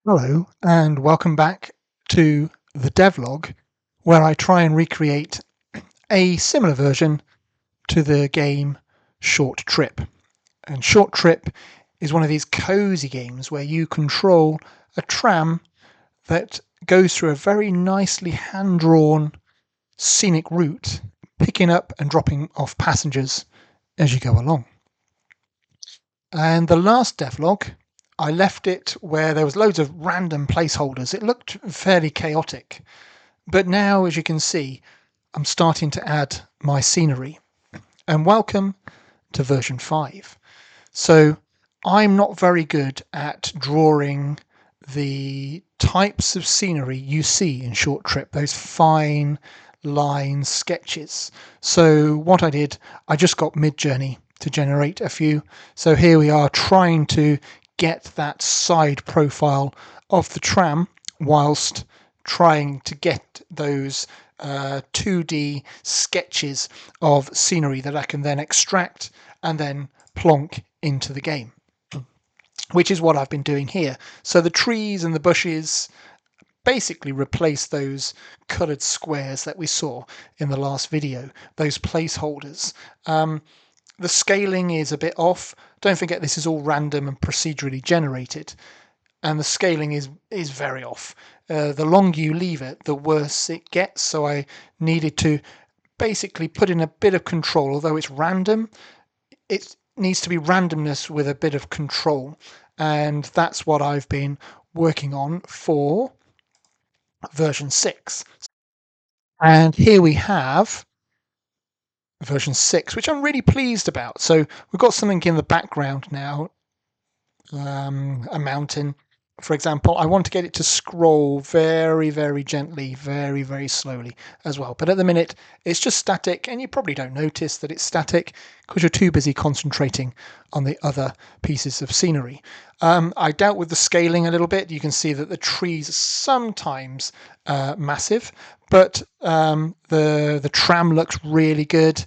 Hello, and welcome back to the Devlog, where I try and recreate a similar version to the game Short Trip. And Short Trip is one of these cozy games where you control a tram that goes through a very nicely hand-drawn scenic route, picking up and dropping off passengers as you go along. And the last devlog, I left it where there was loads of random placeholders. It looked fairly chaotic. But now, as you can see, I'm starting to add my scenery. And welcome to version 5. So I'm not very good at drawing the types of scenery you see in Short Trip, those fine line sketches. So what I did, I just got Midjourney to generate a few. So here we are trying to get that side profile of the tram whilst trying to get those 2D sketches of scenery that I can then extract and then plonk into the game, which is what I've been doing here. So the trees and the bushes basically replace those coloured squares that we saw in the last video, those placeholders. The scaling is a bit off. Don't forget this is all random and procedurally generated, and the scaling is very off. The longer you leave it, the worse it gets. So I needed to basically put in a bit of control. Although it's random, it needs to be randomness with a bit of control, and that's what I've been working on for version 6. And here we have version 6, which I'm really pleased about. So we've got something in the background now, a mountain, for example. I want to get it to scroll very, very gently, very, very slowly as well. But at the minute, it's just static, and you probably don't notice that it's static because you're too busy concentrating on the other pieces of scenery. I dealt with the scaling a little bit. You can see that the trees are sometimes massive, but the tram looks really good.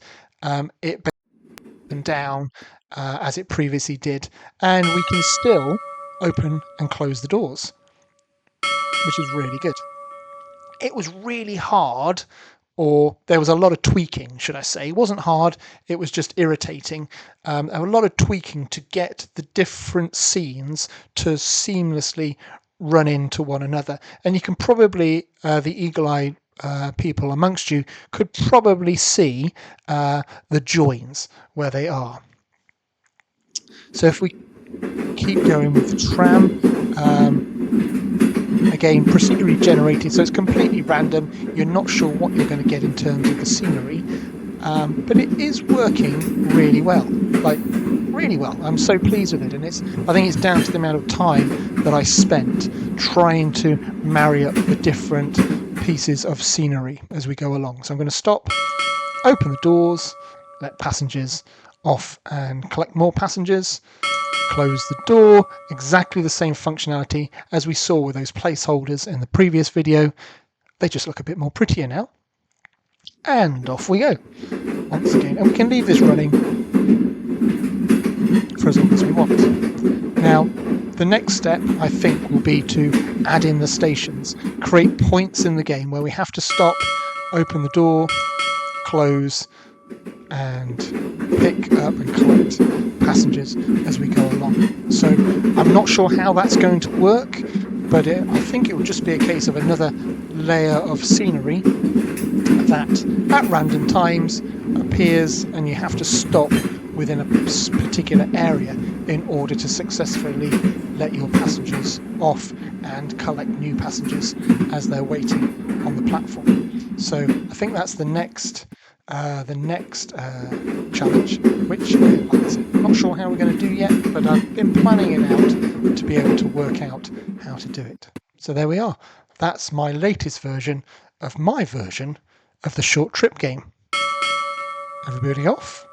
It bends and down as it previously did, and we can still open and close the doors, which is really good. It was really hard, or there was a lot of tweaking, should I say. It wasn't hard, it was just irritating. A lot of tweaking to get the different scenes to seamlessly run into one another. And you can probably, the eagle-eyed people amongst you could probably see the joins where they are. So if we keep going with the tram, again, procedurally generated, so it's completely random. You're not sure what you're going to get in terms of the scenery, but it is working really well, like really well. I'm so pleased with it, and I think it's down to the amount of time that I spent trying to marry up the different pieces of scenery as we go along. So I'm going to stop, open the doors, let passengers off and collect more passengers, close the door, exactly the same functionality as we saw with those placeholders in the previous video. They just look a bit more prettier now. And off we go once again. And we can leave this running for as long as we want. Now, the next step, I think, will be to add in the stations, create points in the game where we have to stop, open the door, close, and pick up and collect passengers as we go along. So I'm not sure how that's going to work, but I think it will just be a case of another layer of scenery that at random times appears, and you have to stop within a particular area in order to successfully let your passengers off and collect new passengers as they're waiting on the platform. So I think that's the next challenge, which I'm not sure how we're going to do yet, but I've been planning it out to be able to work out how to do it. So there we are. That's my latest version of the Short Trip game. Everybody off,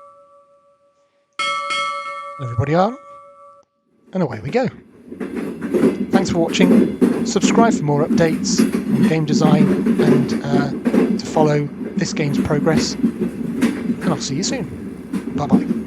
everybody on, and away we go. Thanks for watching. Subscribe for more updates on game design and to follow this game's progress, and I'll see you soon. Bye bye.